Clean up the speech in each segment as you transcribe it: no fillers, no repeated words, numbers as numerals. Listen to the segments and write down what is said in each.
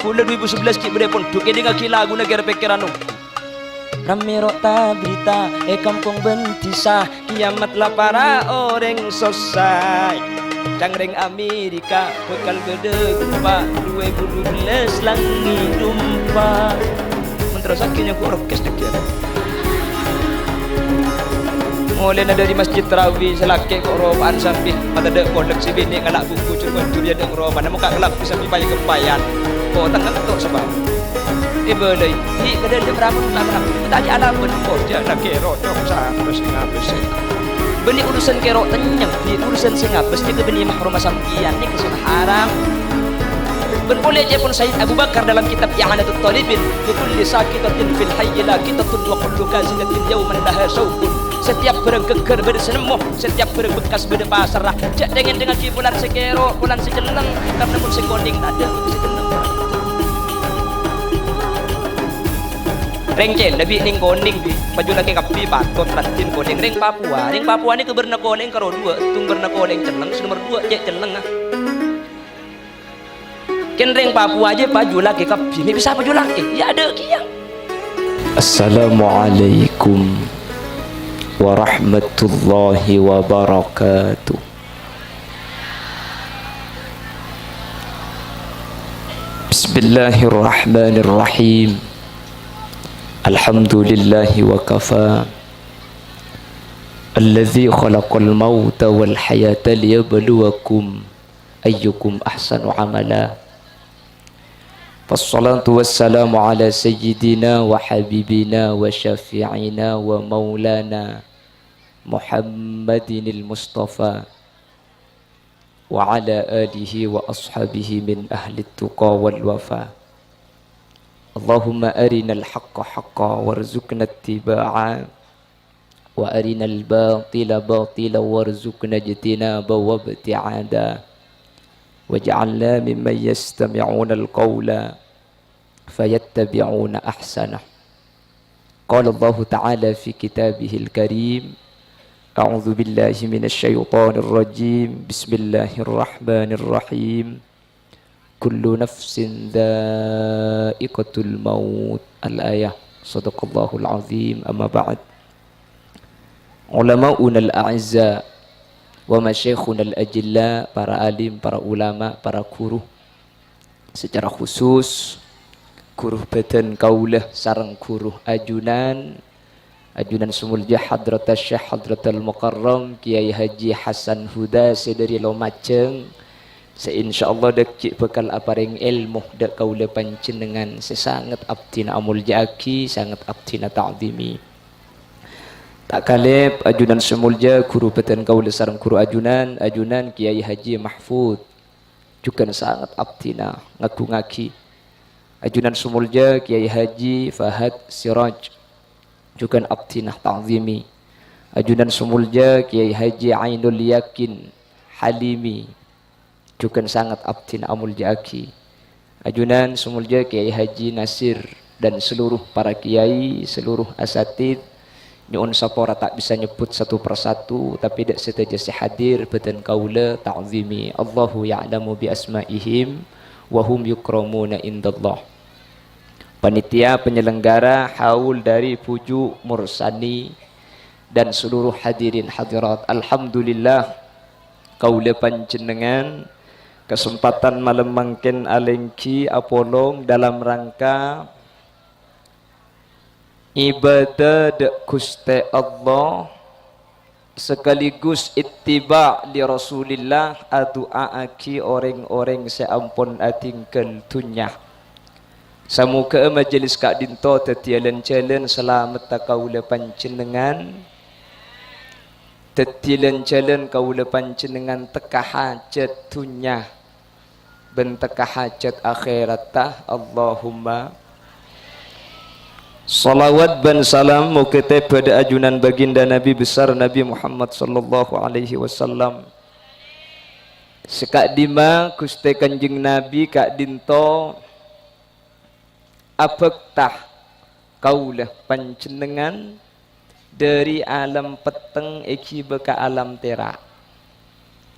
kula 2011 ki bere pun duke dengan lagu negara pikiran rame rota berita kampung bentisah kiamatlah para orang sosai cangreng Amerika bekal gede gempa 2012 langit lumpa terus akhirnya ku orkes dikira mulai dari masjid Tarawih selaki kok roban sampai mata dek koleksi bini ngalak buku cuma curian dek roban namun kak kelap bisa sampai banyak kempayan kok tengah ketuk sebab boleh di kedai dia berapa tak kenapa tadi alam benar dia kero cok terus ngapes beli urusan kero tenyang di urusan singapes dia beni mahrum sampian ni kesun haram ben boleh je pun Sayyid Abu Bakar dalam kitab I'anatul Talibin fi kulli sakitatin fil hayy laqitatun wa kullu kazidatin yawman laha sawqun setiap barang geger bersenemuh setiap barang bekas berpasrah jak dengan si bulan sekero bulan sejeneng karena pun sekonding tak ada sejeneng Rengcel lebih ning koning bi baju lagi kapi batot ratin koning ring Papua ni keberna koning karo dua tung berna koning ceneng nomor 2 je ceneng ah ken ring Papua aja baju lagi kapi ni bisa baju lagi ya ada kiang Assalamualaikum warahmatullahi wabarakatuh Bismillahirrahmanirrahim Alhamdulillahi wa kafa Alladhi khalaqal mauta wal hayata liyabluwakum ayyukum ahsanu amala Wassalatu wassalamu ala sayyidina wa habibina wa syafi'ina wa maulana Muhammadinil Mustafa wa ala alihi wa ashabihi min ahli tuqa wal wafa Allahumma arinal haqqa haqqa warzuqna ittiba'ah wa arinal batila batila warzuqna ijtinaba wa ibti'ada waj'alna mimman yastami'una al-qawla fayattabi'una ahsanah qala Allah ta'ala fi kitabihil karim a'udzu billahi minasy syaithanir rajim bismillahirrahmanirrahim kullu nafsin dha'iqatul maut al-ayah sadaqallahul azim amma ba'd ulama'una al-a'izza wa masyayikhuna al-ajilla para alim, para ulama, para guru secara khusus guru badan kaulah sareng guru ajunan Sumulja Hadratas Syekh Hadratul Mukarram Kiai Haji Hasan Huda sedari Lumajang seinsyaallah dek bekal apareng ilmu dek kaula panjenengan sesangat abdina amul jaki sangat abdina ta'zimi tak kalep ajunan semulja guru beten kaula sareng guru ajunan Kiai Haji Mahfud juga sangat abdina ngagungaki ajunan semulja Kiai Haji Fahad Siraj juga abdina ta'zimi ajunan semulja Kiai Haji Ainul Yakin Halimi juga sangat abdin amul jaki ajunan sumulja Kiai Haji Nasir dan seluruh para kiai seluruh asatid nyuun sapora tak bisa nyebut satu persatu tapi dak setajasi hadir beten kaula ta'zimi Allahu ya'lamu bi asma'ihim wa hum yukramuna indallah panitia penyelenggara haul dari Puju Mursani dan seluruh hadirin hadirat alhamdulillah kaula panjenengan kesempatan malam mangkin alengki apolong dalam rangka ibadah dek Gusti Allah sekaligus ittiba li Rasulillah adu'aaki orang-orang seampun atingkel dunya samuka majelis kak dinto tetialan jalan selamat kaula panjenengan tetialan jalan kaula panjenengan teka hajat dunya benteka hajat akhiratah Allahumma salawat dan salam mukete pada ajunan baginda Nabi besar Nabi Muhammad sallallahu alaihi wasallam sekak dima Gusti Kanjeng Nabi kak dinto abektah kaulah panjenengan dari alam peteng iki beka alam terak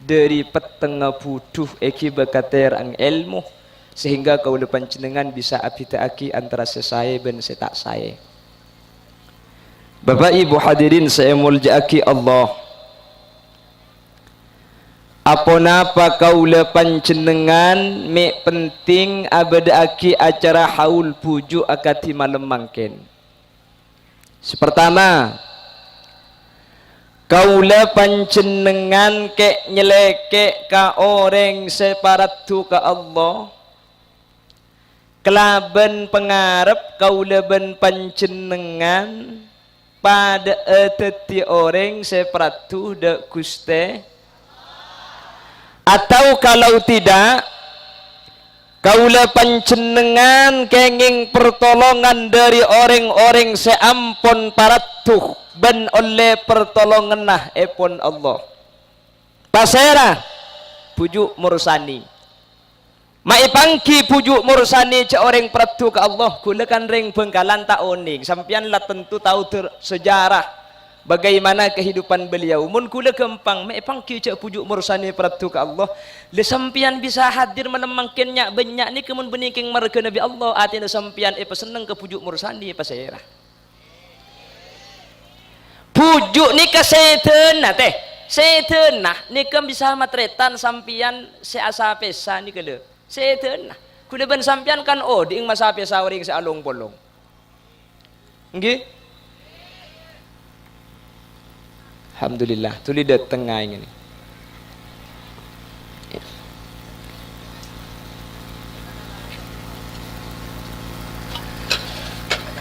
dari peteng buduh eki beka terang ilmu sehingga kaula panjenengan bisa abitaaki antara sesaya ben setak saya. Bapak Ibu hadirin saya muljaaki Allah, apa napa kaula panjenengan me penting abadaaki acara haul pujuk akati malam mangken. Sepertama, kaula panjenengan kek nyeleke ka orang separatu ka Allah, kelaben pengarep kaula ben panjenengan pada eteti orang separatu de Guste, atau kalau tidak kaula panjenengan kenging pertolongan dari orang-orang seampun paratuh ben oleh pertolongan nah epon Allah. Pasera pujuk mursani maipangki pujuk mursani ce orang peratu ke Allah, kula kan ring Bengkalan tak oning sampian lah tentu tahu sejarah bagaimana kehidupan beliau. Mun kula kempang maipangki ce pujuk mursani peratu ke Allah, le sampian bisa hadir malam mangkennya banyak ni kemun beniking marga Nabi Allah atina sampian seneng ke pujuk mursani pasera. Pujuk ni ke setan nah teh, setan nah ni kan bisa matretan sampian seasa pesa ni kele setan nah kuda ben sampian kan oh diing masa pesa orang sealong bolong nggih. Alhamdulillah tuli dateng ngai ini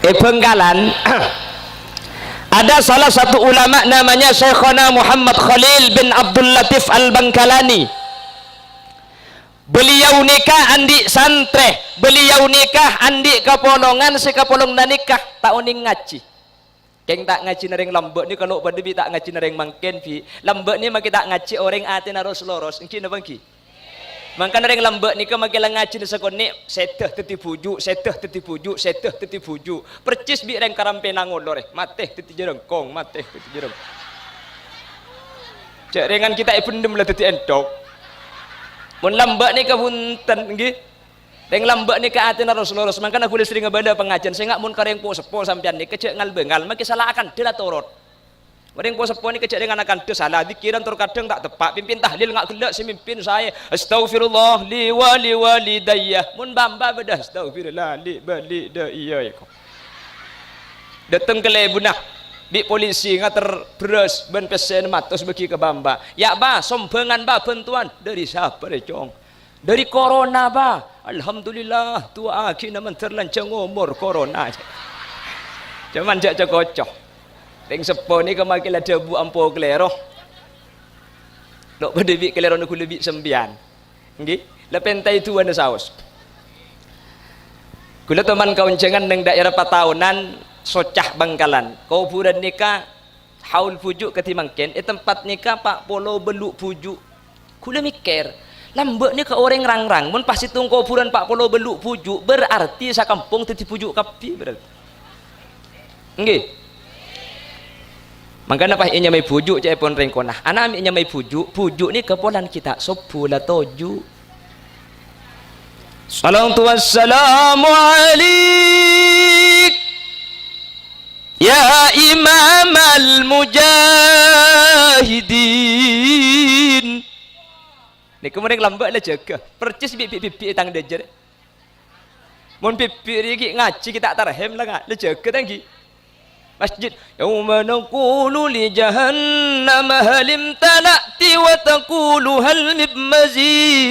Bengkalan ada salah satu ulama namanya Syekhona Muhammad Khalil bin Abdul Latif Al-Bangkalani. Beliau nikah andi santre, beliau nikah andi kapolongan sekapolong nikah tak uning ngaji. Keng tak ngaji nareng lambek ni kalau pada bi tak ngaji nareng mangken bi. Lambek ni mak tak ngaji orang ate naros loros. Engki napa engki? Mangkan nareng lambek ni ke mak ngaji sekon ni seteh teti pujuk, seteh teti pujuk, seteh teti pujuk. Percis bi reng karampe nangolor mateh teti jerengkong, mateh teti jereng. Cek rengan kita ipendem lah teti entok. Mun lambak ni kabunten nggih. Reng lambak ni ka atin Rasulullah. Mangkana aku sering ngebada pengajian. Saya ngak mun kareng po sepo sampean ni kecek ngal bengal maki salah akan dia torot. Reng po sepo ni kecek dengan akan tu salah dikiran tur kadang tak tepat pimpin tahlil ngak gelak si mimpin saya. Astaghfirullah li walidayya. Mun bamba bedah astaghfirullah li walidayya ya kok. Datang ke lebunah di polisi ngater beres ben pesen matos bagi ke bamba. Ya ba sombengan ba bantuan dari siapa recong? Dari corona ba. Alhamdulillah tua akhirnya terlancang umur corona. Cuman jak cocok. Teng sepo ni kemakin ada bu ampo kelero. Dok pada bi kelero nak lebih sembian. Nggih, lepentai tu wana saus. Kula teman kawan jangan neng daerah patahunan Socah Bangkalan. Kau bulan nikah haul pujuk ketimangken tempat nikah Pak Polo beluk pujuk. Kula mikir lambek ni ke orang rang-rang mun pasti tunggu bulan Pak Polo beluk pujuk berarti sakampung teti pujuk kapi berarti nggih. Mangkana pas inya mai pujuk cai pon rengkonah anak amiknya mai pujuk ni kepolan kita sopula toju. Salatu wassalamu alaik ya imam al-mujahidin. Ni kemudian lambat lah jaga. Percis pipi tang dejer. Mun pipi lagi ngaji kita tarhem lah ngak. Lah jaga tanggi. Masjid. Yauma naqulu li jahannam halim talati wa taqulu hal min mazid.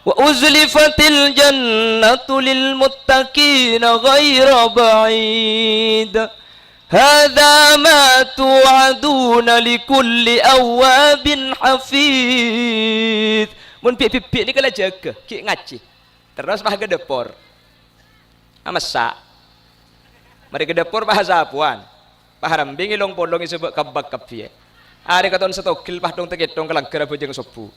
Wa uzlifatil jannatu lil muttaqina ghaira ba'id. Hadza ma tu'aduna likulli awabin hafid. Mun pipi ni kala jaga, ki ngaji. Terus bah ke dapur. Masak. Mari ke dapur bahasa apuan. Paharam bingi long polong isebut kabak kapie. Ari katon setokil pah dong teketong kalang kera bojeng sopu.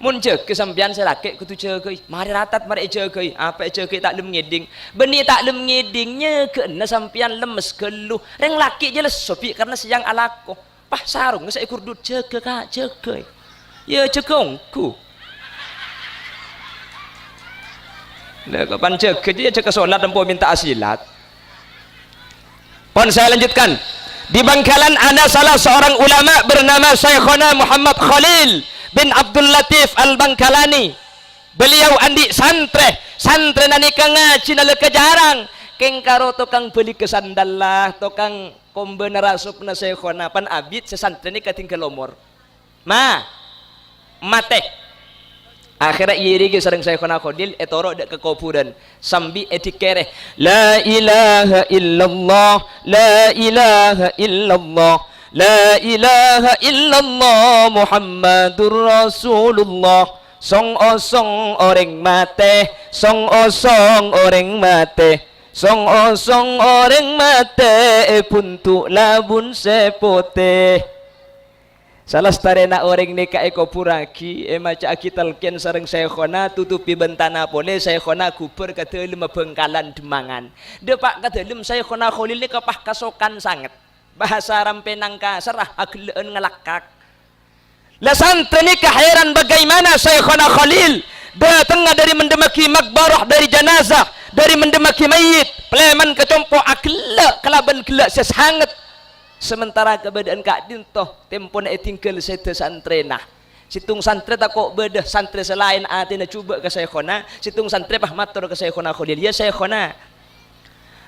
Mun jaga sampean selake kudu jaga. Mari ratat mari jaga. Apa jaga tak lem ngeding. Beni tak lem ngedingnya kena sampean lemes geluh. Reng laki je lesopi karena siang alako. Pah sarung seekor dut jaga kak jaga. Ya jagongku. Lah kapan cek dia cek solat dan minta asilat. Pon saya lanjutkan. Di Bangkalan ada salah seorang ulama bernama Syekhona Muhammad Khalil bin Abdul Latif Al-Bangkalani. Beliau andi santre nani ngaji nale kejarang keng karo tukang beli kesandal lah tukang kombe narasup na Syekhona pan abid sesantre ni katinggal lomor mate akhirnya iri ge sareng Syekhona Khalil etoro dak ke kuburan sambi etikere la ilaha illallah la ilaha illallah la ilaha illallah Muhammadur Rasulullah song osong orang mate song osong orang mate song osong orang mate puntu labun sepote salah starena orang ni ka eko puraki maca akital ken sareng Syekhona tutupi bentana pole Syekhona kuper katelem Bengkalan Demangan depak katelem Syekhona Khalil ni kapah kasokan sangat bahasa rampenang kasar agleun ngelakak lah santri ni keheran bagaimana Syekhona Khalil datang dari mendemaki makbarah dari jenazah dari mendemaki mayit pleman kecompo akla kelaban gelak sesangat sementara keberadaan Kak Dintoh tempon tinggal sete santrena situng santri tak kok beda santri selain atina cuba ke Syekhona situng santri pah matur ke Syekhona Khalil ya Syekhona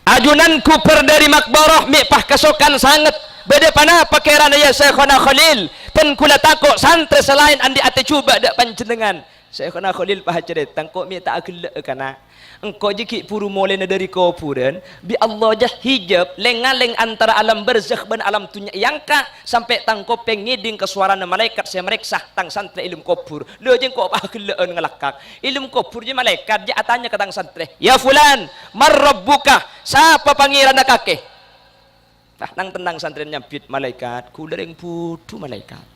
ajunanku per dari makbarah mi pah kesokan sangat beda pana pakairan ya Syekhona Khalil ten kula takok santri selain andi ate cuba dak panjenengan Syekhona Khalil pah cerita kok mi tak agel kana engkau jiki puru molena dari kuburan bi Allah jah hijab lengaleng antara alam barzakh dan alam dunya yangka sampai tang kopeng ngiding ke suara malaikat saya mereksa tang santri ilmu kubur lo jeng kok bah geleun ngelakak ilmu kubur je malaikat je atanya ke tang santri ya fulan marrabbuka siapa pangeran kakek nah nang tenang santri nyambit malaikat kula ring putu malaikat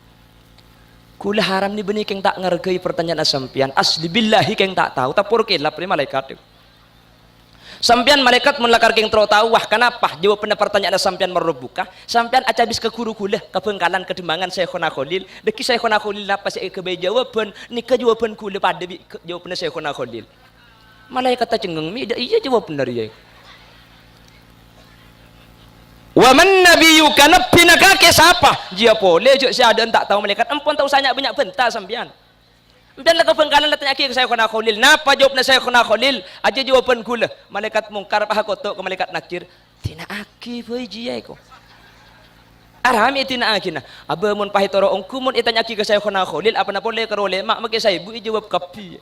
kula haram ni benih keng tak ngargai pertanyaan sampian asli billahi keng tak tahu tapur kelap ni malaikat sampian malaikat melakar keng tro tahu wah kenapa jawab pernah pertanyaan sampian marrabbuka sampian acabis ke guru kula ke Bengkalan ke Demangan Syekhona Khalil deki Syekhona Khalil apa sih ke jawaban nika jawaban kula pada jawaban Syekhona Khalil malaikat tak cengeng mi iya jawab benar ya wa man nabiyuka nabbina kake siapa dia boleh je saya ada tak tahu malaikat ampun tahu sanyak banyak bentar sampean dan ke Bengkalan tanya ke Syekhona Khalil napa jawabna Syekhona Khalil aja jawaban kula malaikat mungkar pah kotok ke malaikat nakir tina aki boy jia ko arami tina akina aba mun pahitoro ongku mun itanya ke Syekhona Khalil apa na boleh karole mak make saya ibu jawab kapi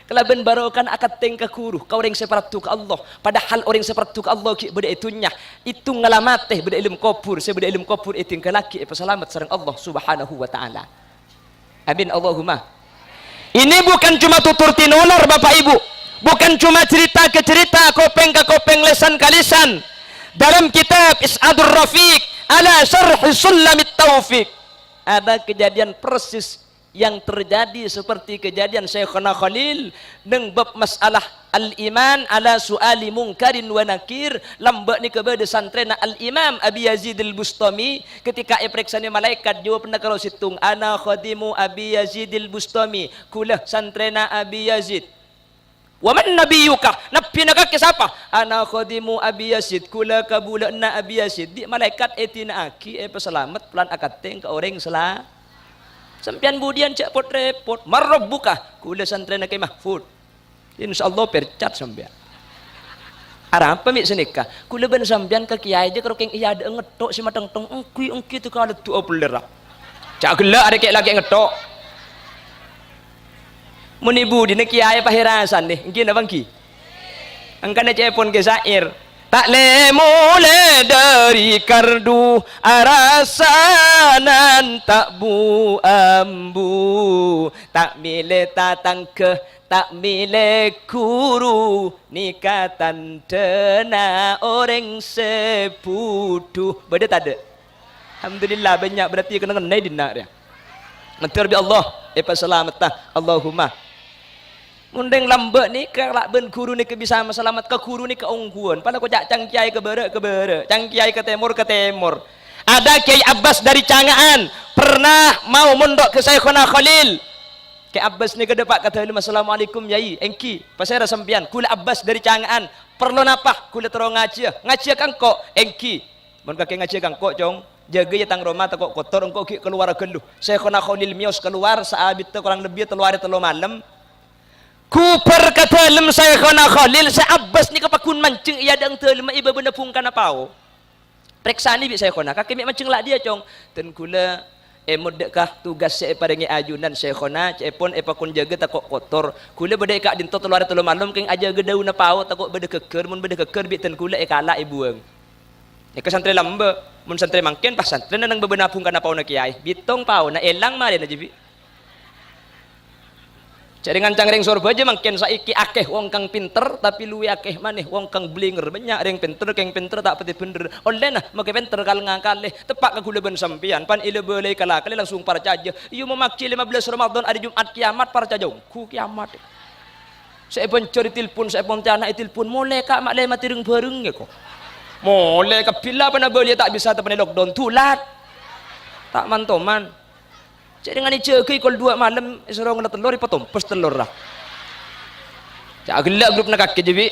kelaban barokan akad tengka kuruh kau orang seperti ke Allah padahal orang seperti ke Allah ki beda itunya itu ngalamat teh beda ilmu kubur saya beda ilmu kubur itu kelaki selamat sareng Allah subhanahu wa ta'ala amin Allahumma ini bukan cuma tutur tinulur bapak ibu bukan cuma cerita ke cerita kopeng ke kopeng lesan ke lisan dalam kitab Is'adur Rafiq ala syarh sulamit taufiq ada kejadian persis yang terjadi seperti kejadian Syekhona Khalil neng bab masalah al-iman ala suali mungkarin wa nakir lambak ni kepada santrena al-imam Abi Yazid al-Bustami ketika ipreksani malaikat jawab pernah kalau situng ana khadimu Abi Yazid al-Bustami kulah santrena Abi Yazid wa man nabiyuka nabi nak ke siapa ana khadimu Abi Yazid kula kabulana Abi Yazid di malaikat etina aki selamat pelan akateng ke orang salah sampian budian cak pot repot marrabbuka kula santren ke mahfud insyaallah percat sampian arah apa mi senika kula ben sampian ke kiai je karo keng iya ada ngetok si matang tong engki tu kalau tu opeler cak gelak ada kek lagi ngetok mun ibu dina kiai pahirasan nih engki na bangki angkana cepon ke sair tak lemule dari kardu arasanan tak bu ambu tak mile tatang ke tak mile kuru nikatan dena orang sepudu beda tak ada alhamdulillah banyak berarti kena kena dina dia mentur bi Allah selamat Allahumma mundeng lambak ni kelak ben guru ni bisa selamat ke guru ni ke ungguan pada kau jak cang kiai ke bere cang kiai ke timur ada Kiai Abbas dari Cangaan pernah mau mondok ke Syekhona Khalil Ke Abbas ni ke depak kata ilmu assalamualaikum yai engki pasal sampian kula Abbas dari cangaan perlu napa kula terong ngaji kan kok engki mun kake ngaji kan kok cong jaga ya tang Roma takok kotor engko ki keluar geluh Syekhona Khalil Mios keluar saabit kurang lebih telur malam ku perkata lem Syekhona Khalil sa Abbas ni kapakun mancing iya dang telem iba benda pungkan apa periksa ni bi Syekhona kake mancing lah dia cong ten kula muddakah tugas saya paringi ajunan Syekhona cepon pakun jaga takok kotor kula beda kak dinto telur malam keng aja gedau na pau takok beda keker mun beda keker bi ten kula kala ibuang ke santri lamba mun santri mangken pas santri nang bebenapung kana pau na kiai bitong pau na elang mari na jibi jaringan cangring sorba aja mangken saiki akeh wong kang pinter tapi luwi akeh maneh wong kang blinger banyak ring pinter keng pinter tak pati bener oleh nah make pinter kal ngakale tepak ke gula ben sampian pan ile boleh kalakale langsung parcaja iyo memakci 15 Ramadan hari Jumat kiamat parcaja ku kiamat saya pun cari telepon saya pun anak telepon mulai kak mak le mati reng bareng ya kok mulai kapila pana boleh tak bisa tepan lockdown tulat tak mantoman jadi dengan iceki kol 2 malam sorong na telur ipatom pas telur lah cak gelak grup nak kaki jibi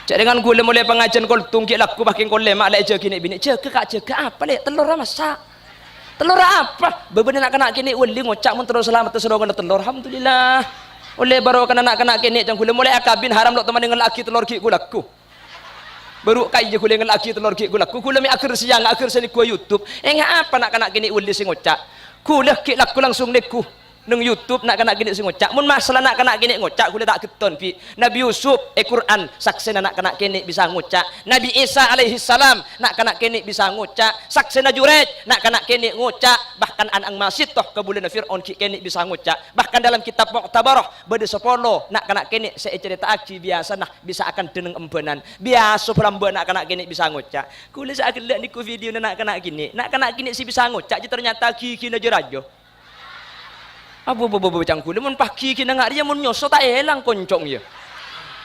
cak dengan gula mulai pengajian kol tungki laku baking kol lemak lek ceki ni bini ceki kak ceki apa lek telur masak telur apa bebenar nak kena kini uli ngocak mun terus selamat sorong na telur alhamdulillah oleh baru kena nak kena kini jang gula mulai akabin haram lok teman dengan laki telur ki gulaku baru kai je gula dengan laki telur ki gulaku gula mi akhir siang akhir seni ku YouTube ngapa nak kena kini uli sing ngocak kulah kik laku langsung neku nang YouTube nak kena gini ngocak mun masalah nak kena gini ngocak kulah tak keton pi Nabi Yusuf Quran saksena nak kena gini bisa ngocak Nabi Isa alaihi salam nak kena gini bisa ngocak saksena Jurej nak kena gini ngocak bahkan anang masid toh kebulan Fir'aun ki gini bisa ngocak bahkan dalam kitab Muqtabarah bade 10 nak kena gini saya cerita aki biasa nah bisa akan deneng embenan biasa pelamba nak kena gini bisa ngocak kulah sak gelak niku video nak kena gini si bisa ngocak je ternyata gigi na jerajo abu cangkul mun pak kiki nang dia mun nyoso tak elang koncong ya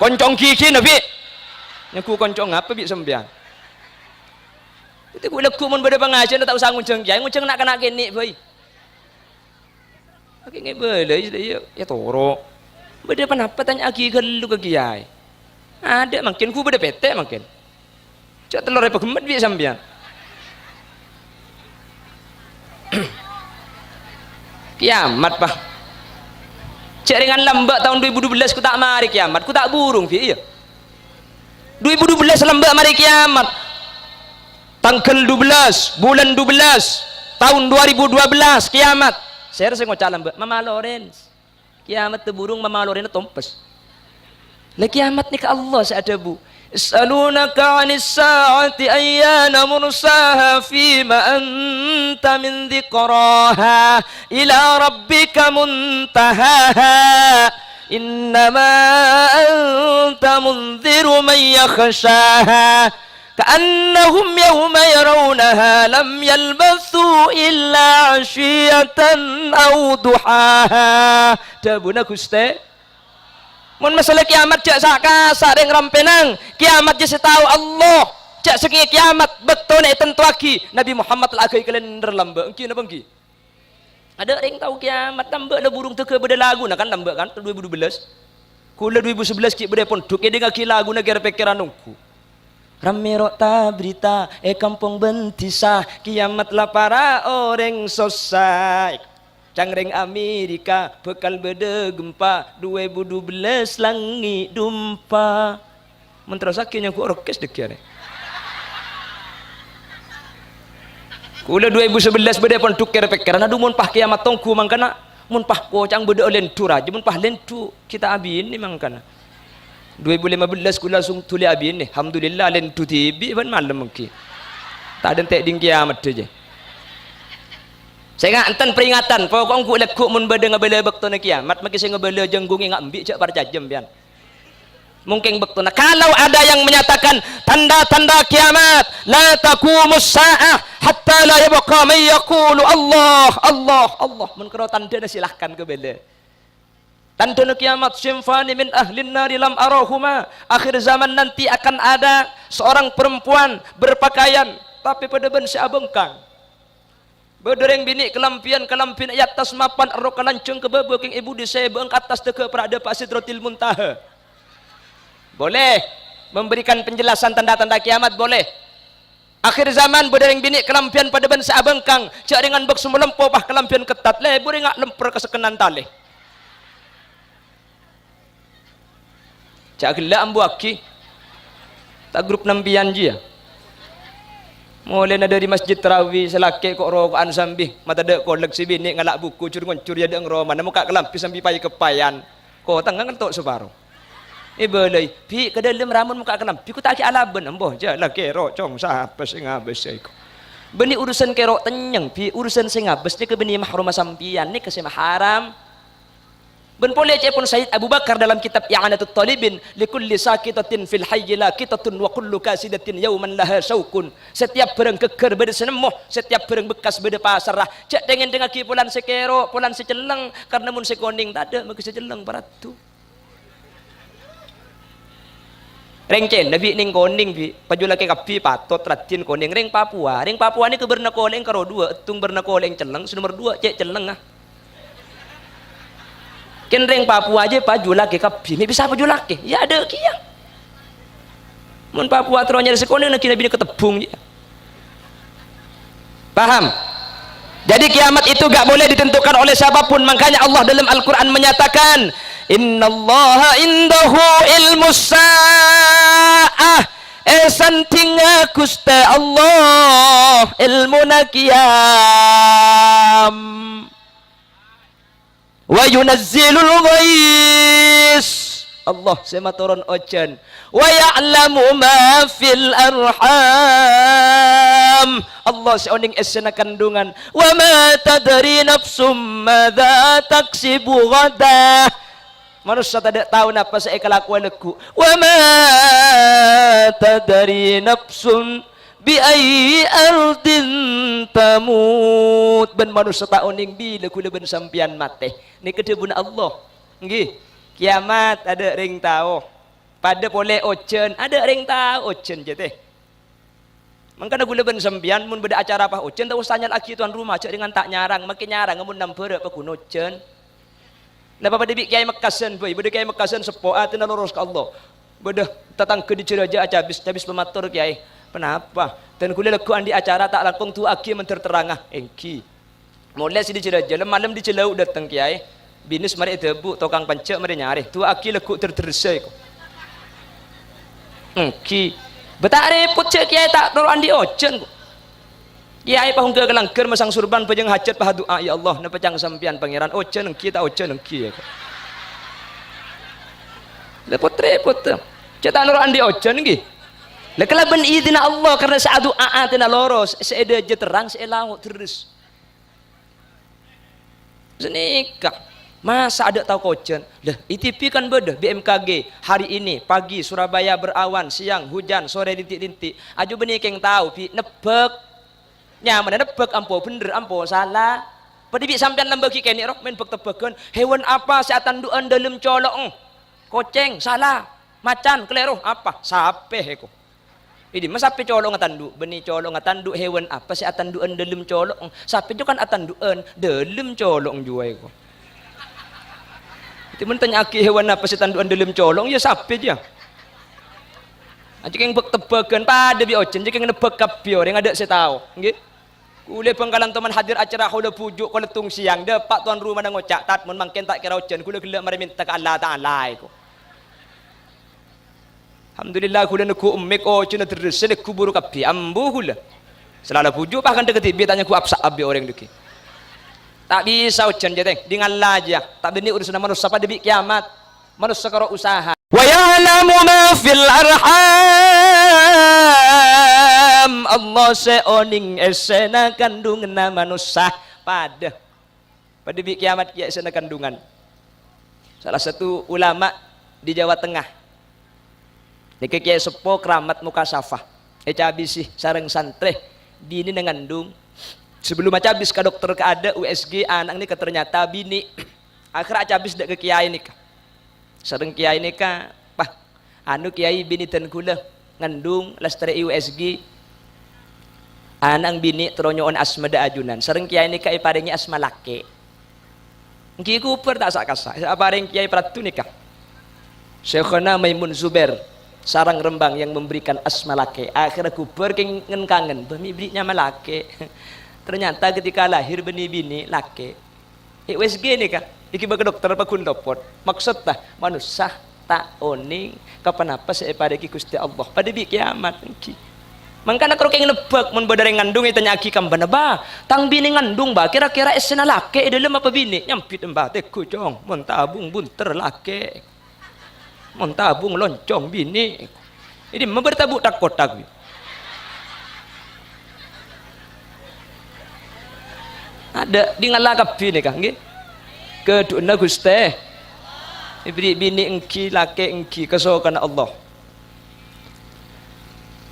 koncong kiki nabi nyaku koncong apa bi sembian itu ku leku mun beda pengajian tak usah ngunceng kiai ngunceng nak kena kene boy oke nge boleh ya toro beda penapa tanya aki gelu ke kiai ada makin ku beda PT makin cak telur apa gemet bi sembian kiamat pak jaringan lambak tahun 2012 ku tak mari kiamat ku tak burung fi iya 2012 lambak mari kiamat tanggal 12 bulan 12 tahun 2012 kiamat saya rasa ngocak lambak Mama Lorenz kiamat tu burung Mama Lorenz tompes lah kiamat ni ke Allah seada bu Is'alunaka 'anis sa'ati ayyana mursaha fima anta min dhikraha ila rabbika muntahaha innama anta mundhiru man yakhshaha ka'annahum yawma yarawnaha lam yalbathu illa 'ashiyatan aw duhaha dabuna Gusti mun masalah kiamat cak sakasa deng rampenang kiamat je tahu Allah cak segi kiamat betul nek tentu aki Nabi Muhammad lagai kalender lamba engki napa engki ada yang tahu kiamat tambah ada burung teke beda lagu nah kan lamba kan 2012 kula 2011 ki beda pondok deng aki lagu na kira pikiran nungku rame rota berita kampung bentisa kiamat lah para orang sosai Cangring Amerika bekal beda gempa 2012 langit dumpa mentera sakitnya ku orkes dekian kula 2011 beda pon tukir pikiran adu mun pah kiamat tongku mangkana mun pah kocang beda lentu raja mun pah lentu kita abin ni mangkana 2015 kula langsung tuli abin ni alhamdulillah lentu tibi ban malam mungkin tak ada tek ding kiamat je saya nganten peringatan pokok ku lekuk mun beda ngabela bektona kiamat maki saya ngabela jenggungi ngambik cak par jajem pian mungkin bektona kalau ada yang menyatakan tanda-tanda kiamat la taqumus saah hatta la yabqa man yaqulu Allah Allah Allah mun karo tanda silahkan ke bela tanda kiamat simfani min ahlin nari lam arahuma akhir zaman nanti akan ada seorang perempuan berpakaian tapi pada ben si abengkang Bedereng bini kelampian atas mapan ero kalancung ke bebeking ibu di saya beeng atas teke perada Pak Sidratil Muntaha. Boleh memberikan penjelasan tanda-tanda kiamat, boleh. Akhir zaman bedereng bini kelampian pada bangsa abengkang cak dengan bek semelempo bah kelampian ketat le buri ngak lemper kesekenan tali. Cak gila ambu aki tak grup nampian dia. Mulai ada di masjid tarawih selaki kok rokaan sambil mata dek kolek si bini ngalak buku cur ya deng roma mana muka kelampi sambil pai kepayan ko tanggang kan tok separuh belai pi ke dalam ramun muka kelampi ku tak ki alaben emboh je lah kero cong siapa sing ngabes iku beni urusan kero tenyeng pi urusan sing ngabes ni ke beni mahrum sampian ni ke haram. Ben boleh pun Sayyid Abu Bakar dalam kitab I'anatut Talibin likulli sakitatin fil hayyi laqitatun wa kullu kasidatin yauman laha saukun. Setiap bereng keker bede senemoh, setiap bereng bekas bede pasarah. Cak dengan ki pulan sekero, pulan seceleng karena mun sekoning tak ada maka seceleng paratu. Rengcen nabi ning koning bi pajula ke kapi patot ratin koning ring Papua ni ke berna koleng karo dua etung berna koleng celeng nomor 2 cek celeng ah. Kenreng Papua aja paju lagi kapi ni bisa paju lagi ya ada kia mun Papua teronya sekolah nak kira bini ketebung ya. Paham? Jadi kiamat itu gak boleh ditentukan oleh siapapun, makanya Allah dalam Al-Quran menyatakan innallaha indahu ilmus sa'ah esantinga kuste Allah ilmu nakiyam wa yunazzilul ghais Allah sema turun ojan wa ya'lamu ma fil arham Allah seoning esena kandungan wa ma tadri nafsum madza taksibu ghadah manusia tidak tahu apa saya kelakuan aku wa ma tadri nafsun bi ayyi ardin tamut ben manusia tak oning bila kula ben sampian mate ni kedebun Allah nggih kiamat ada ring tahu pada boleh ocen ada ring tahu ocen je teh mangkana kula ben sampian mun beda acara apa ocen tahu tanya laki tuan rumah cak dengan tak nyarang makin nyarang mun nampere apa kun ocen napa pada bi kiai Mekasen boy beda kiai Mekasen sepo atena lurus ke Allah beda tatang ke diceraja habis pematur kiai kenapa? Dan kuliah lekuan di acara tak langkung tu aki menterterangah engki. Mulai si diceraja malam dicelau datang kiai. Binus mari debu tokang pancak mari nyari. Tu aki lekuk terterusai ko. Engki. Betak repot cek kiai tak turun di ocen ko. Kiai pahung ke gelangker masang surban pejeng hajat pah doa ya Allah na pejang sampian pangeran ocen engki tak ocen engki ya. Repot tu. Cek tak turun di ocen nggih. Lekala ben idina Allah karena saat doa tina loros seeda je terang seelau terus senikah masa ada tahu kocan lah ITP kan beda BMKG hari ini pagi Surabaya berawan siang hujan sore rintik-rintik aju benih keng tahu pi nebek nyaman nebek ampo bener ampo salah pada bi sampean lembeki kene roh men tebek hewan apa seatan duan dalam colong koceng salah macan keliru apa sape heko ini masa sapi colong atandu benih colong atandu hewan apa sih atanduan dalam colong sapi itu kan atanduan dalam colong jual ko itu mentanya aki hewan apa sih atanduan dalam colong ya sapi dia aja yang tebakan pada bi ocen jika nebek kapio yang ada saya tahu nggih kule pengkalan teman hadir acara kula pujuk kula tung siang depak tuan rumah nang ngocak tat mun mangken tak kira ocen kula gelak mari minta ke Allah taala ko alhamdulillah kula nak ummik oh cina terus selek kubur kapi ambu kula selalu pujuk bahkan dekat tibi tanya ku apsa abi orang deki tak bisa ucan je teng dengan laja tak benih urusan manusia pada bi kiamat manusia karo usaha wa ya'lamu ma fil arham Allah seoning esena kandungan manusia pada bi kiamat kia esena kandungan salah satu ulama di Jawa Tengah Nika kiai sepo keramat muka safah. Habis sih sareng santre bini ngandung. Sebelum habis ke dokter ke ada USG anak ni ternyata bini. Akhir habis dak ke kiai nikah. Sareng kiai nikah, pah anu kiai bini ten kula ngandung lastare USG. Anang bini teronyoon asma da ajunan. Sareng kiai nikah iparingi asma laki. Ki kuper tak sakasa. Aparing kiai pratu nikah. Syekhana Maimun Zubair sarang Rembang yang memberikan asma laki. Akhirnya kuper kengen kangen. Bani bininya malake. Ternyata ketika lahir beni bini laki. Wes gini kah? Iki bagi dokter apa kun dopot. Maksud tah manusia tak oning kapan apa saya pada ki Gusti Allah pada bi kiamat ki. Mangkana kalau keng nebak mun bodare ngandung itanya aki kambana ba tang bini ngandung ba kira-kira esena lake dalam apa bini nyampit embate ku jong mun tabung bunter lake mun tabung loncong bini ini membertabu tak kotak ada di ngalakap bini kah nggih keduna Gusti bini engki laki engki kesokan Allah.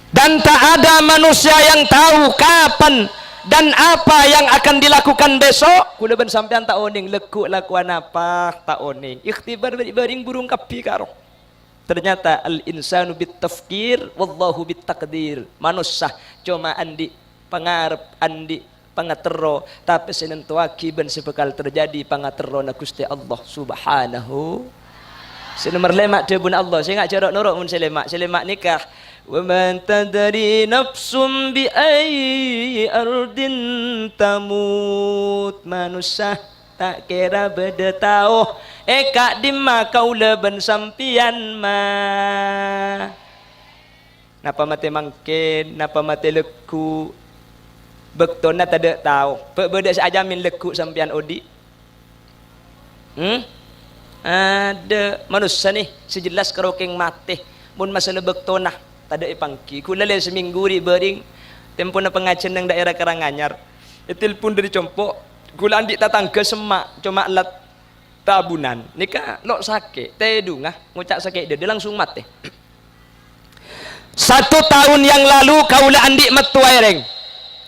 Dan tak ada manusia yang tahu kapan dan apa yang akan dilakukan besok. Kula ben sampean tak oning lekuk lakuan apa tak oning. Ikhtibar baring burung kapi karo. Ternyata al insanu bit tafkir wallahu bit takdir. Manusia cuma andi pangarep andi pangatero tapi senentuaki ben sebekal terjadi pangatero na Gusti Allah Subhanahu. Senomor lemak debun Allah. Saya ngak jorok norok mun selemak nikah. Wa man tadri nafsum bi ayyi ardin tamut. Manusia tak kira beda tahu kak dimma kaula ben sampian ma. Napa mate mangkin, napa mate leku. Bektona tak ada tahu. Beda saja min leku sampian odi. Ada manusia nih sejelas kerokeng mati mun masalah bektona tada ipangki kula le seminggu ri bering tempo na pengajian nang daerah Karanganyar telepon dari compok kula andik tatangga semak cuma alat tabunan nika lo sakit tedungah ngucak sakit dia langsung mati 1 tahun yang lalu kaula andik metu aireng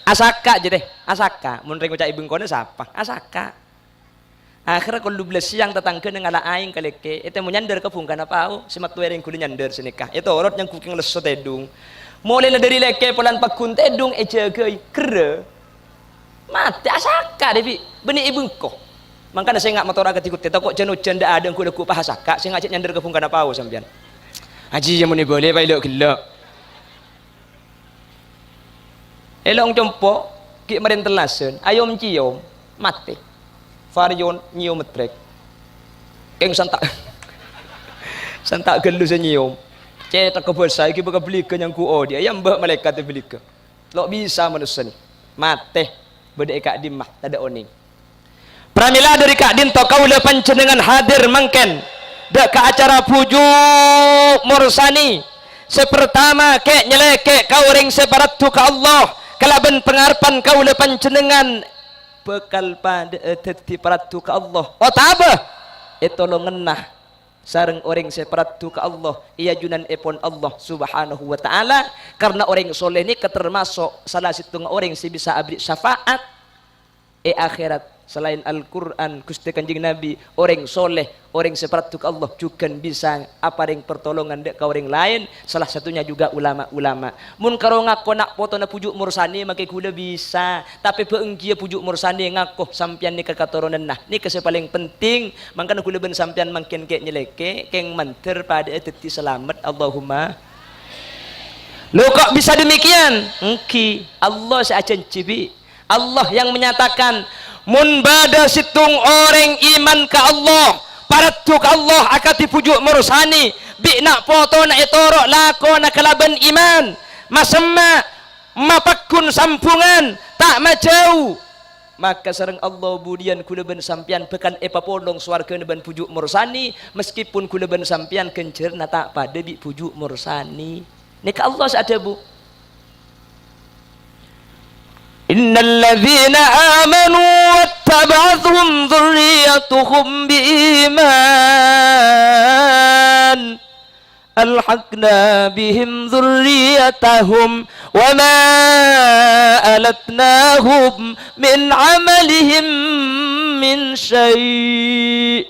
asaka je deh asaka mun reng ngucak ibung kono siapa asaka. Akhirnya kalau 12 siang tetangga dengan ala aing kaleke itu mau nyandar ke bungkan apa si matu yang kudu nyandar senikah itu orot yang kuking leso tedung mulai dari leke pelan pakun tedung jagai kere mati asaka devi benih ibu kok makanya saya nggak motor agak ikut kok jenuh janda ada yang kudu kupah asaka saya ngajak nyandar ke bungkan apa sampean haji yang muni boleh baik gila elong jompo ki merintelasen ayom cium mati varion nyium metrek keng santak santak gelu senyium cetak ke bos saya kita beli ke yang ku dia yang mbak malaikat beli ke lo bisa manusia ni mate beda kak dimah tak ada oning pramila dari kak din to kau le panjenengan hadir mangken dak ke acara pujuk mursani sepertama kek nyeleke kau ring separat tu ke Allah kalaban pengarpan kau le panjenengan bekal pada teti peratu ke Allah oh tabah itu lo ngenah sareng orang seperatu ke Allah ia junan epon Allah Subhanahu wa ta'ala karena orang soleh ini ketermasuk salah satu orang si bisa abdi syafaat akhirat selain Al-Quran Gusti Kanjeng Nabi orang soleh orang seperatu ke Allah juga bisa apa ring pertolongan dek ke orang lain salah satunya juga ulama-ulama mun karo ngako nak foto na pujuk mursani makai kuda bisa tapi peenggia pujuk mursani ngako sampian ni kakatoronan nah ni kese paling penting mangkana kuda ben sampian mangkin kek nyeleke keng manter pada teti selamat Allahumma lo kok bisa demikian engki Allah seacan cibi Allah yang menyatakan mun bada situng orang iman ke Allah paratu ke Allah akan dipujuk mursani bi nak foto nak etorok lako nak kelaban iman masemma mapakun sampungan tak majau maka sareng Allah budian kula ben sampian bekan epapolong swarga ben pujuk mursani meskipun kula ben sampian kencerna tak pada bi pujuk mursani nika Allah sadabu innal ladzina amanu wattaba'athum dzurriyyatuhum biiman alhaqna bihim dzurriyyatahum wama alatnahum min amalihim min syai'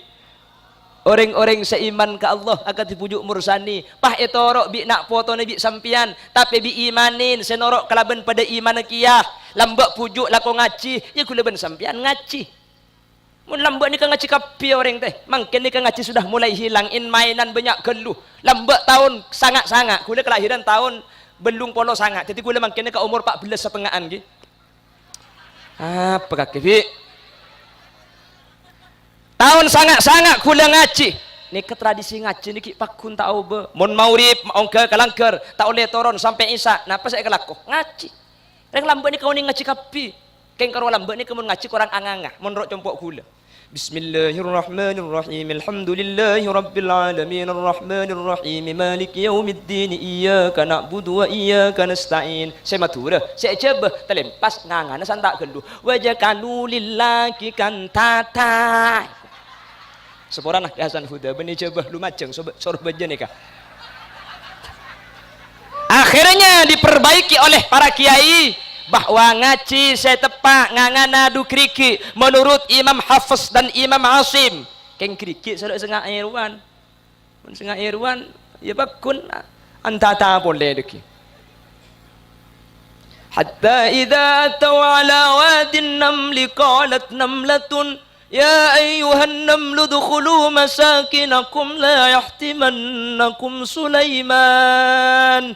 orang-orang seiman ke Allah akan dipujuk mursani pah etorok bi nak foto nabi sampian tapi bi imanin senorok kelaban pada iman kiyah lambak pujuk lako ngaci ya kulaban sampian ngaci mun lambak ni kan ngaci kapi orang teh mangken ni kan ngaci sudah mulai hilang in mainan banyak geluh lambak tahun sangat-sangat kula kelahiran tahun belum polo sangat jadi kula mangken ni ke umur 14 setengahan gitu apa kaki bi tahun sangat-sangat kula ngaji ni ke tradisi ngaji ni ki pakun tak oba mun maurib maungke kalangker tak oleh toron sampai isya napa saya kelako ngaji reng lambat ni kau ni ngaji kapi keng karo lambat ni kemun ngaji korang angangah mun rok compok kula Bismillahirrahmanirrahim Alhamdulillahi rabbil alamin arrahmanir rahim maliki yaumiddin iyyaka na'budu wa iyyaka nasta'in saya matura saya coba terlepas ngangana santak gendu wajakalu lillahi kantata seporang nak Hasan Huda beni coba lu maceng suruh baca nikah akhirnya diperbaiki oleh para kiai bahwa ngaji saya tepak ngangana du kriki menurut Imam Hafiz dan Imam Asim keng kriki sadok sengak irwan mun sengak irwan ya bakun antata boleh deki hatta idza taw ala wadin namli qalat namlatun ya ayyuhan namlu dukhulu masakinakum la yahtimannakum Sulaiman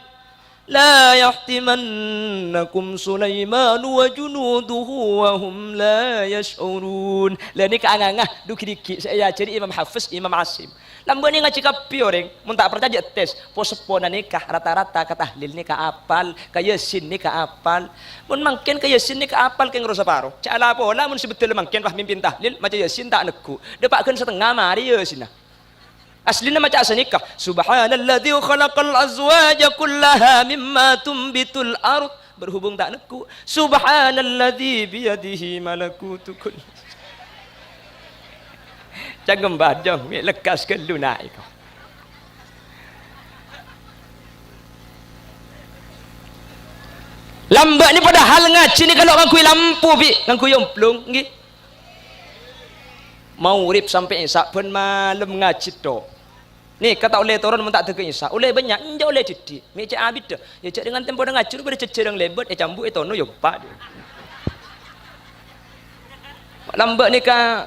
لا يحتمنكم سليمان وجنوده وهم لا يشعرون lah ni keangangah dukidiki saya jadi Imam Hafiz Imam Asim lambang ni ngaji kapi orang mun tak percaya tes posepona nikah rata-rata ka tahlil nikah apal ka yasin nikah apal mun mangken ka yasin nikah apal ke ngrosa paro cala pola mun sebetul mangken pah mimpin tahlil macam yasin tak neku depakkeun setengah mari yasin aslinya macam asa nikah subhanalladzi khalaqal azwaja kullaha mimma tumbitul ard berhubung tak neku subhanalladzi biyadihi malakutu kull jangan badang lekas ke lunak kau lambat ni padahal ngaji ni kalau ngakui lampu bi ngakui yomplung nggih mau urip sampai isya pun malam ngaji to ni kata oleh turun mun tak tege isya oleh banyak enjak oleh didik mi cak abid dah ya cak dengan tempo ngaji pada cecerang lebet cambuk tono yo pak dia lambat ni ka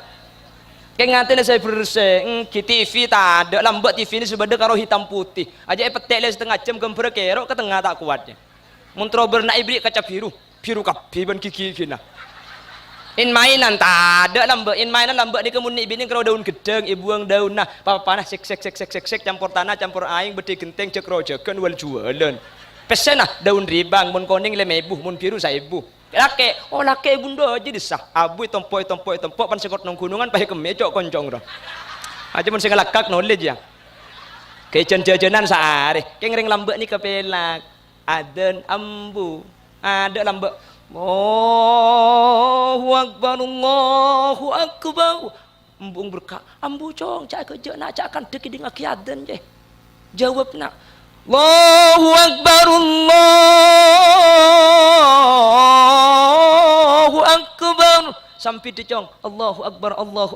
kengatene saya bersih TV tak ada lambat TV ni sebeda karo hitam putih aja petek le setengah jam gempur kerok ke tengah tak kuatnya mun trober nak ibrik kaca biru kapi ban kiki kina in mainan tak ada lambat in mainan lambat ni kemun ni bini karo daun gedeng ibuang daun nah panah sek campur tanah campur aing beti genteng cekro jeken wal jualan pesen nah daun ribang mun koning le mebuh mun biru saibu lake bunda aja disah abu tompo pan sekot nang gunungan pahe kemecok koncong ro aja mun sing lakak knowledge ya kejen jajanan saare keng ring lambat ni kepelak aden ambu ada lambat Allahu Akbar embung berkah ambu cong cak kerja nak cak akan deki dengan kiadan je jawab nak Allahu Akbar sampai dia cong Allahu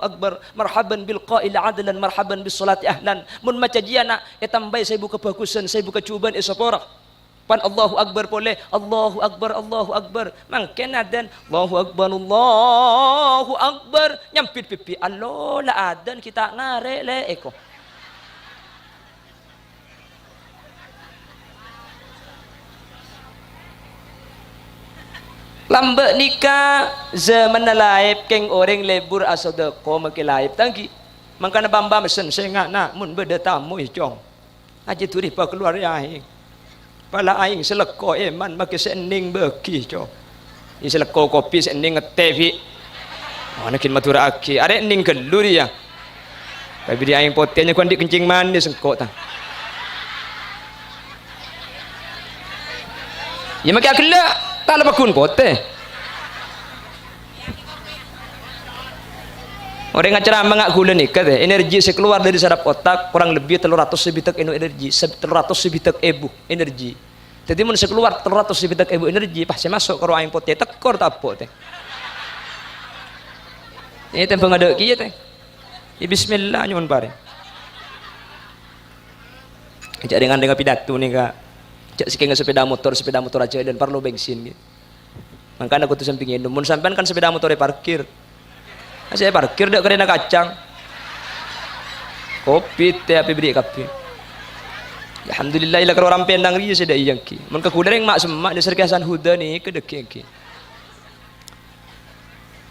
Akbar marhaban bil qail adlan marhaban bis salati ahlan mun maca dia nak ya tambah saya buka bagusan saya buka cubaan esapora pan Allahu Akbar boleh Allahu Akbar mangken adan Allahu Akbar nyampit pipi Allah la adan kita ngare le eko lambat nikah zaman laib keng orang lebur asodeko make laib tangki mangkana bamba mesen saya ngak nak mun beda tamu cong aja turih pa keluar ya pala aing seleko eman make sening beki co i seleko kopi sening ngetevi mana kin matura aki are ning gelur ya tapi dia aing potenya kon di kencing mandi sengkok ta ya make akla tak lepakun pote orang acara mangak gula nikah deh energi saya keluar dari saraf otak kurang lebih 300 sebitak energi 300 sebitak energi jadi mun saya keluar 300 sebitak energi pas saya masuk ke ruang pote tekor tak apa teh ini tempat ngadek kieu teh bismillah nyuwun pare Ajak dengan pidato nih kak. Ajak sikeng sepeda motor aja dan perlu bensin gitu. Makanya aku tuh sampingin, mun sampean kan sepeda motor parkir. Saya parkir dak kerena kacang. Kopi teh api beri kopi. Alhamdulillah ila karo orang pendang riya seda iyang ki. Mun ka kudareng mak semak di serkasan huda ni ke dek ki.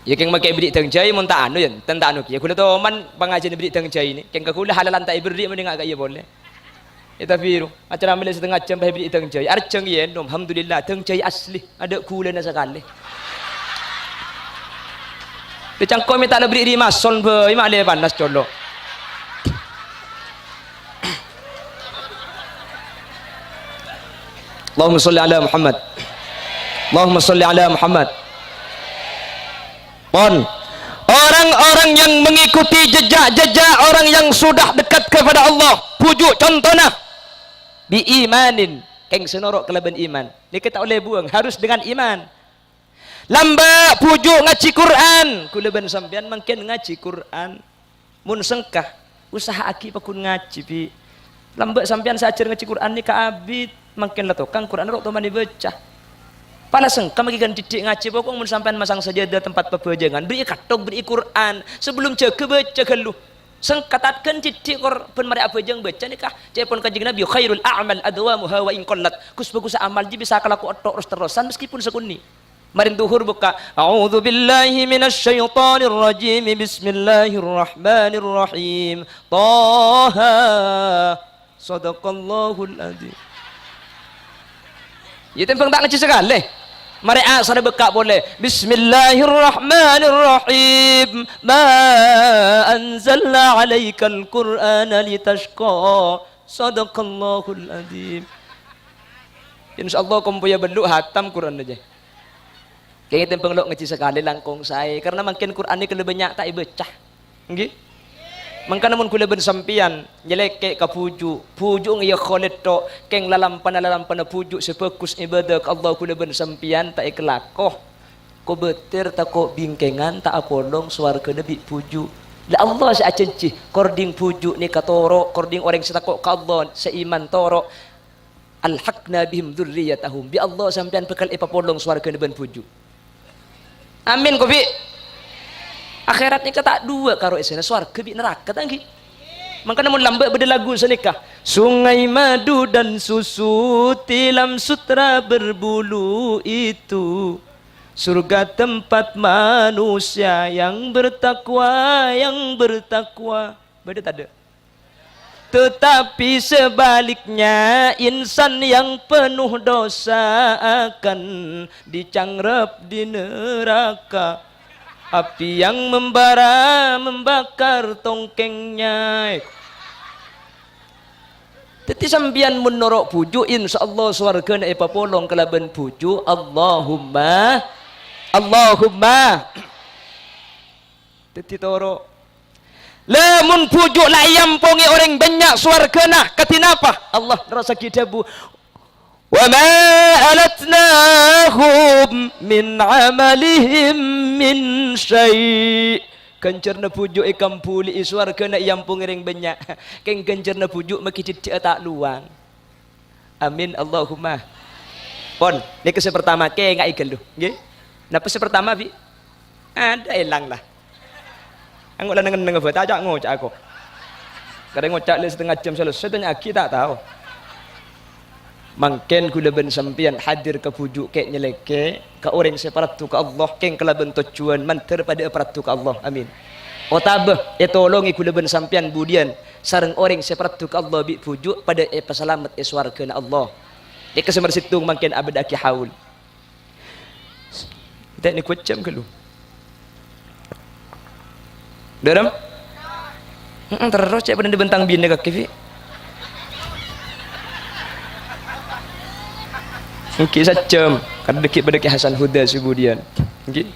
Ya keng make beri teng jai mun ta anu yen, ten ta anu ki. Kula to man pangajian beri teng jai ni. Keng ka kula halalan ta beri mending agak iya boleh. Eta biru. Acara ambil setengah jam bah beri teng jai. Arjeng yen alhamdulillah teng jai asli. Ada kulena sekali. Dicangkok minta le beri di mason be, imak le panas colok. Allahumma salli ala Muhammad. Allahumma salli ala Muhammad. Orang-orang yang mengikuti jejak-jejak orang yang sudah dekat kepada Allah, pujuk contohnya biimanin, keng senorok kelebihan iman. Dia tak boleh buang, harus dengan iman. Lamba pujuk ngaji Quran, kelebihan sampean mungkin ngaji Quran. Mun sengkah usaha aki pakun ngaji bi. Lamba sampean sajar ngaji Quran ni ka abid, mungkin lah tukang Quran rok to mani baca. Pala sengkah magigan didik ngaji pokok mun sampean masang sajadah tempat pebejangan, beri katok beri Quran sebelum jaga baca keluh. Sengkatatkan didik kor pen mari abejang baca nikah. Cepon kanjeng Nabi khairul a'mal adwamuha wa in qallat. Kus bagus amal ji bisa kalaku otok terus-terusan meskipun sekuni. Marin duhur buka a'udzu billahi minasyaitonir rajim bismillahirrahmanirrahim Taha sadaqallahul adzim. Ya tempang tak ngaji sekali. Mari asar buka boleh. Bismillahirrahmanirrahim. Ma anzalna 'alaikal Qur'ana litashqa. Sadaqallahul adzim. Insyaallah kamu punya beluk hatam Quran aja. Kayaknya tempeng lo ngaji sekali langkong saya karena makin Quran ini kele banyak tak ibecah. Nggih. Mangka namun kula bersampian nyeleke ka pujuk ya Khalid tok keng lalampan pujuk sepekus ibadah ka Allah kula bersampian tak ikelakoh ko beter tak ko bingkengan tak apolong swarga nabi pujuk la Allah sa acenci kording pujuk ni katoro kording orang setakok ka Allah seiman toro alhaqna bihim dzurriyyatahum bi Allah sampean bekal ipapolong swarga nabi pujuk. Amin ko bi. Akhiratnya kata dua karo esena swarga bi neraka tanggi. Maka namun lambat beda lagu senikah. Sungai madu dan susu tilam sutra berbulu itu surga tempat manusia yang bertakwa beda tak ada. Tetapi sebaliknya insan yang penuh dosa akan dicanggrap di neraka. Api yang membara membakar tongkengnya. Teti sambian menorok pujuk insyaallah swarga na ipapolong kelaban pujuk Allahumma teti toro lamun pujuk la yampongi orang banyak swarga nah katinapa Allah rasa kidabu wa ma alatnahum min amalihim min syai' kencerna pujuk ikam puli swarga na yampung ring banyak keng kencerna pujuk maki tidak tak luang amin Allahumma pon ni kese pertama ke enggak ikel lu nggih napa se pertama bi ada elang lah anggo lan ngen ngebet ajak ngocak aku kadang ngocak le setengah jam selesai tanya aki tak tahu mangken kula ben sampian hadir ke pujuk kek nyeleke ke orang separatu ke Allah keng kelaben tujuan manter pada aparatu ke Allah amin otabeh tolongi kula ben sampian budian sareng orang separatu ke Allah bi pujuk pada pasalamat swarga Allah dia kesemar situng mangken abad aki haul tak ni kucam ke lu dalam terus cek pada dibentang bin dekat kifi mungkin sajam kada dekit pada Hasan Huda Subudian mungkin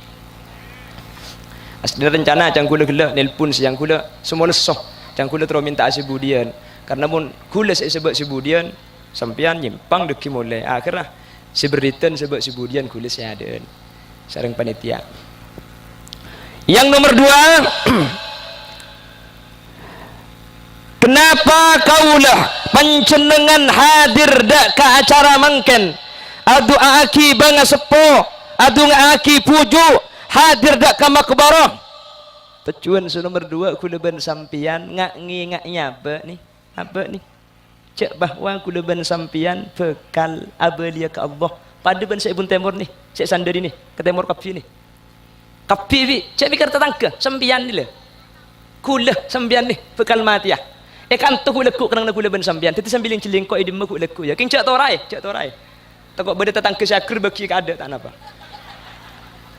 asli rencana cang kula gelak nelpon siang kula semua lesoh cang kula terus minta Subudian karena pun kula sebab Subudian sampian nyimpang deki mulai akhirnya seberitan sebab Subudian kula seadan sareng panitia yang nomor 2 kenapa kaulah panjenengan hadir dak ke acara mangken adu aki banga sepo adu aki puju hadir dak ke makbarah tujuan nomor 2 kula ben sampian ngak nyaba nih apa nih cek bahwa kula ben sampian bekal abelia ke Allah pada ben saya pun temur nih cek sandari nih ke temur kapi nih kapi cek pikir tetangga sampian nih lah kula sampian nih bekal mati ya kan tu kula ku kerana kula ben sampian tetapi sambiling ciling kok idem ku leku ya king cek torai takut beda tetangga syakir bagi ada tak apa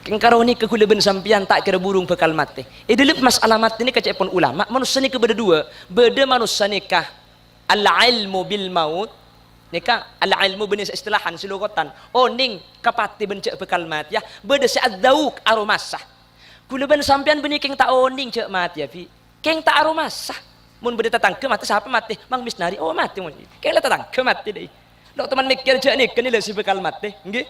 king karoni ke kula ben sampian tak kira burung bekal mati dalam masalah mati ni kacek pun ulama manusia ni ke beda dua beda manusia nikah al-ilmu bil maut nikah al-ilmu benih istilahan silugatan ning kapati bencek bekal mati ya beda si adzauq aromasah kula ben sampian benih king tak oning cek mati ya fi king tak aromasah mun beda tetangga mati siapa mati mang misnari mati mun king la tetangga mati deh dok teman mikir cek nih kan si bekal mati nggih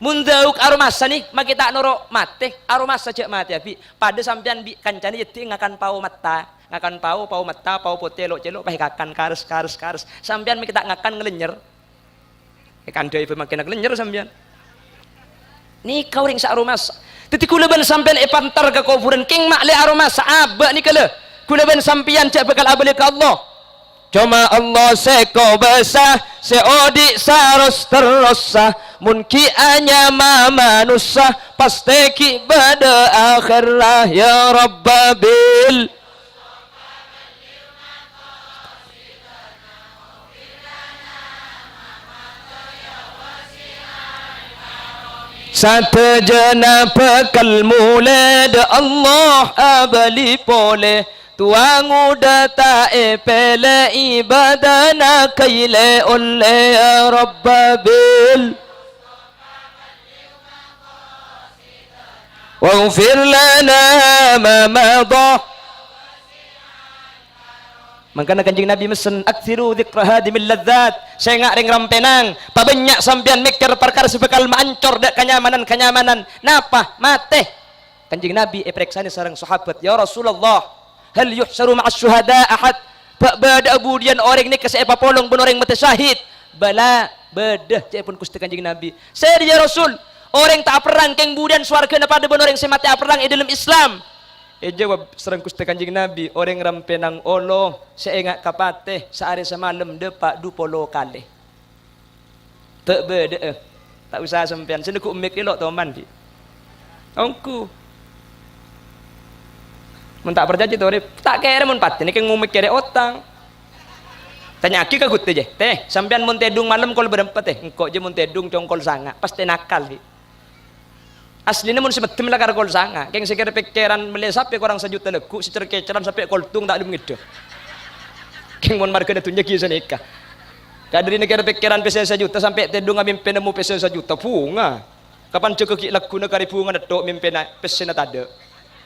mun dzauq aromasa nih makita noro mati aromasa cek mati ya fi pada sampian bi kancani yeti ngakan pau mata pau potelok celok pahikakan kares sampean kita ngakan ngelenyer ikan dai pemakin ngelenyer sampean ni kau ring sa aromas titi kula ben sampean pantar ke kuburan king mak le aromas aba ni kala kula ben sampean cak bakal abali ke Allah cuma Allah seko basah seodi saros terosah munki anya manusia pasti ki pada akhirah ya rabbabil satajana pakal mulad Allah abali pole tuangu data pele ibadana kaile oleh ya rabbabil waghfir lana ma madha makanya kanjeng Nabi mesen aktsiru dzikra hadimil ladzat saya ngak ring rampenang pabanyak sampean mikir perkara sebekal maancor dak kenyamanan napa mate kanjeng Nabi preksani sareng sahabat ya Rasulullah hal yuhsaru ma'as syuhada ahad bada abudian orang ni kasih papolong ben orang mati syahid bala bedah cek pun kusti kanjeng Nabi saya ya Rasul orang tak perang keng budian swarga pada ben orang semati perang dalam Islam jawab serang kusti kanjeng Nabi orang rampenang olo seingat kapate sehari semalam depak 20 kali tak beda tak usah sampean sini ku umik elok teman di angku mun tak percaya tu tak kira mun pati ni keng ngumik kira otang tanya aki kagut je teh sampean mun tedung malam kol berempat teh engkau je mun tedung congkol sanga pasti nakal di aslinya mun semetem lah karo kol sanga keng sekira pikiran mele sampai korang sejuta leku secer keceran sampai koltung tak ada ngide keng mun marga datunya kisah nikah kadri negara pikiran pesen sejuta sampai tedung mimpi nemu pesen sejuta bunga kapan cekek laku negara bunga datuk mimpi na pesen tada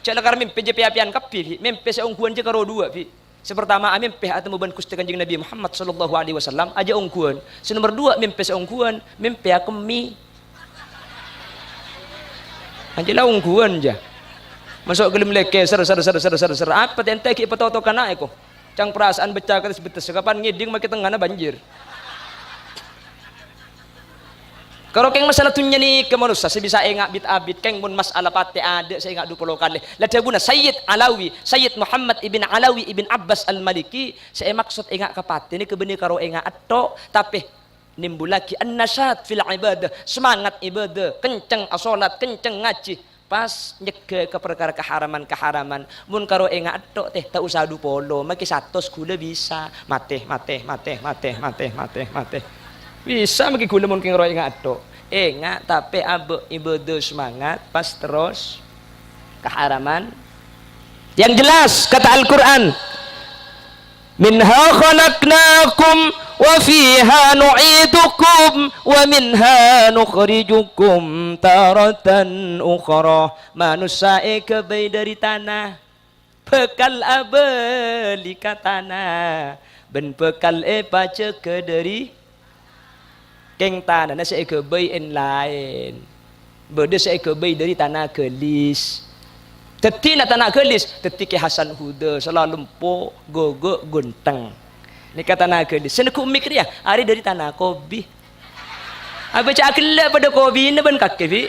cek karo mimpi je piapian kapi mimpi seungguan je karo dua pi sepertama mimpi atau ban kusti kanjeng Nabi Muhammad sallallahu alaihi wasallam aja ungguan senomor 2 mimpi seungguan mimpi akemi anjela ungguan aja masuk gelim leke ser apa tente ki petoto kana eko cang perasaan becak terus betes kapan ngiding make tengana banjir kalau keng masalah tunya ni ke manusia sebisa engak bit abid keng mun masalah pate ada saya engak 20 kali lada buna Sayyid Muhammad ibn Alawi ibn Abbas al-Maliki saya maksud engak kapate ni kebeni karo engak atau tapi nimbulaki an-nasyat fil ibadah semangat ibadah kenceng salat kenceng ngaji pas nyeke ke perkara keharaman mun karo engak atok teh tak usah 20 maki 100 gula bisa mate bisa maki gula mun keng ro engak atok engak tapi abe ibadah semangat pas terus keharaman yang jelas kata Al-Qur'an minha khalaqnakum wa fiha nu'idukum wa minha nukhrijukum taratan ukhra manusia kebai dari tanah bekal abeli ka tanah ben bekal baca ke dari keng tanah nasi kebai en lain berde saya kebai dari tanah kelis Teti nak tanah gelis, teti ke Hasan Huda selalu lempo gogo gunteng. Ni kata tanah gelis. Seneku mikir ya, hari dari tanah kobi. Apa cak kelak pada kobi ni ben kaki bi.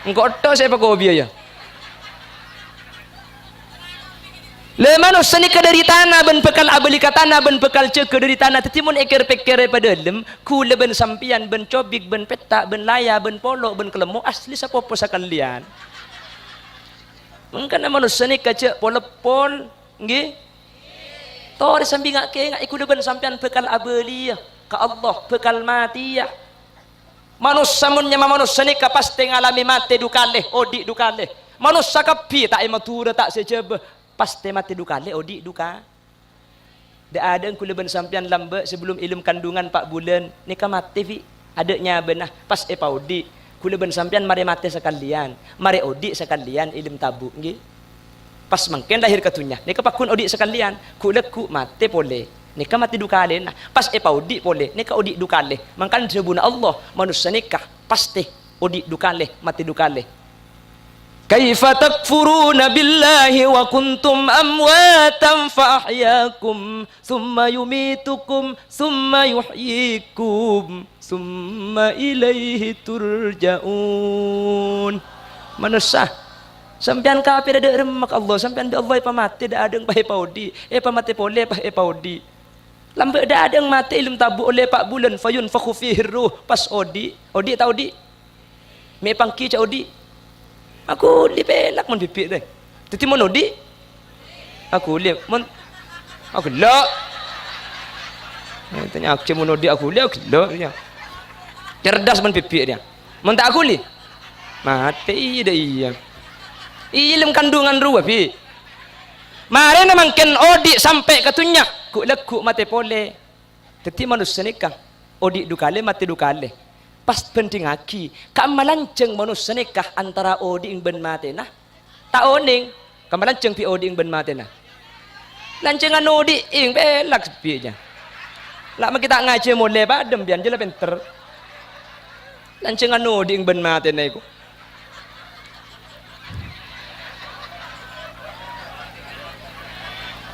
Engkau tahu siapa kobi ya? Le manusia ni dari tanah ben bekal abeli ka tanah ben bekal cek dari tanah tetimun ekor pekir pada lem kule ben sampian ben cobik ben petak ben laya ben polok ben kelemo asli sapopo sakalian. Mengkana manusia ni kaca polepol nggih tor sambi ngake ngak ikut ben sampean bekal abeli ka Allah bekal mati ya manusia munnya manusia ni ka pasti ngalami mati dukale odi dukale manusia kapi tak matura tak sejebe pasti mati dukale odi duka dak ada kula ben sampean lambe sebelum ilmu kandungan 4 bulan ni ka mati fi adanya benah pas paudi kula ben sampean mari mati sekalian mari odi sekalian ilmu tabu nggih pas mangken lahir katunya ni kapakun odi sekalian kula ku mati pole ni ka mati dukale nah pas paudi pole ni ka odi dukale mangkan sebuna Allah manusia nikah pasti odi dukale mati dukale kaifa takfuruna billahi wa kuntum amwatan fa ahyakum thumma yumitukum thumma yuhyikum thumma ilaihi turja'un. Manusia sampean kafir ada remak Allah sampean da Allah pamati da adeng pahe paudi pamati pole pahe paudi lambe da adeng mati ilmu tabu oleh 4 bulan fayun fakhu fihi ruh pas odi tau di me pangki ca odi aku li pelak mun pipik deh teti mon odi aku li mon aku lo tanya aku mon odi aku li aku lo cerdas mon pipik dia mon tak aku li mati dah iya ilmu kandungan ruah pi mari na mangken odi sampai katunya ku lekuk mati pole teti manusia nikah odi dukale mati dukale pas penting aki kamalanceng manusia nikah antara odi ing ben mate nah tak oning kamalanceng pi odi ing ben mate nah lancengan odi ing belak sepi aja lak kita ngaji mole badem bian jela pinter lancengan odi ing ben mate nah iku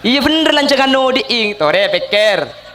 iya bener lancengan odi ing tore pikir